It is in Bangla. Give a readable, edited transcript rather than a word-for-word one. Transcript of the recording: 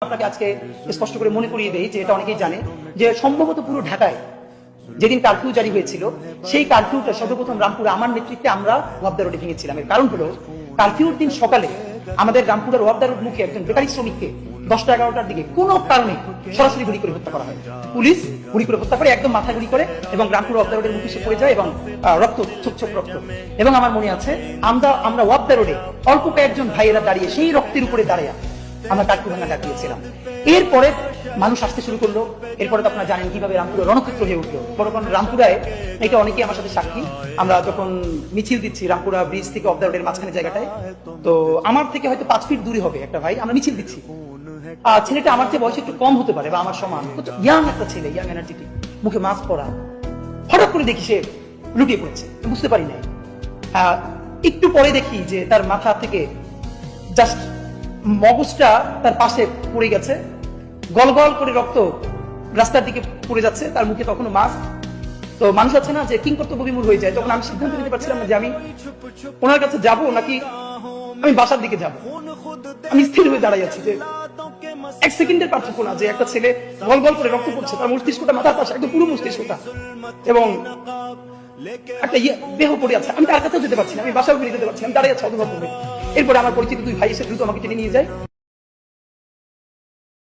আপনাকে আজকে স্পষ্ট করে মনে করিয়ে দেই যে এটা অনেকেই জানে যে সম্ভবত পুরো ঢাকায় যেদিন কারফিউ জারি হয়েছিল সেই কারফিউটা সর্বপ্রথম রামপুরে আমার নেতৃত্বে আমরা ওয়াবদা রোডে ভেঙেছিলাম। এর কারণ হলো কারফিউর দিন সকালে আমাদের রামপুরের ওয়াবদা রোড মুখে একজন বেকারি শ্রমিককে 10টা-11টার দিকে কোনো কারণে সরাসরি গুলি করে হত্যা করা হয়। পুলিশ গুলি করে হত্যা করে, একদম মাথা গুলি করে, এবং রামপুর ওয়াবদা রোডের মুখে সে পড়ে যায় এবং রক্ত, ছোপ ছোপ রক্ত। এবং আমার মনে আছে আমরা ওয়াবদা রোডে অল্প কয়েকজন ভাইয়েরা দাঁড়িয়ে সেই রক্তের উপরে দাঁড়িয়ে আমরা কারফিউ ভাঙা ডাক দিয়েছিলাম। এরপরে মানুষ আসতে শুরু করলো। এরপরে তো আপনারা জানেন কিভাবে রামপুরা রণক্ষেত্র হয়ে উঠলো। বড়খন রামপুরায় এটা অনেকেই আমার সাথে সাক্ষী, আমরা যখন মিছিল দিচ্ছি রামপুরা ব্রিজ থেকে ওয়াবদা রোডের মাঝখানে জায়গাটায়, তো আমার থেকে হয়তো 5 ফিট দূরে হবে একটা ভাই, আমরা মিছিল দিচ্ছি। ছেলেটা আমার চেয়ে বয়স একটু কম হতে পারে বা আমার সমান, ইয়াং একটা ছেলে, ইয়াং এনার্জেটিক, মুখে মাস্ক পরা। হঠাৎ করে দেখি সে লুটিয়ে পড়েছে, বুঝতে পারি নাই। একটু পরে দেখি যে তার মাথা থেকে জাস্ট মগজটা তার পাশে পড়ে গেছে, গল গল করে রক্ত রাস্তার দিকে পড়ে যাচ্ছে, তার মুখে তখনও মাস্ক। তো মানুষ আছে না যে কিং কর্তব্য বিমূঢ় হয়ে যায়, তখন আমি সিদ্ধান্ত নিতে পারছিলাম না যে আমি ওনার কাছে যাব নাকি আমি বাসার দিকে যাব। আমি স্থির হয়ে দাঁড়াই আছি যে 1 সেকেন্ডের পার্থক্য না যে একটা ছেলে গল গল করে রক্ত পড়ছে, তার মস্তিষ্কটা মাথার পাশে, একদম পুরো মস্তিষ্কটা, এবং একটা দেহ পড়ে আছে। আমি তার কাছেও যেতে পারছি না, আমি বাসাও ফিরে যেতে পারছি না, আমি দাঁড়িয়ে আছি অধভাব। এরপরে আমার পরিচিত 2 ভাই এসে দ্রুত আমাকে টেনে নিয়ে যায়।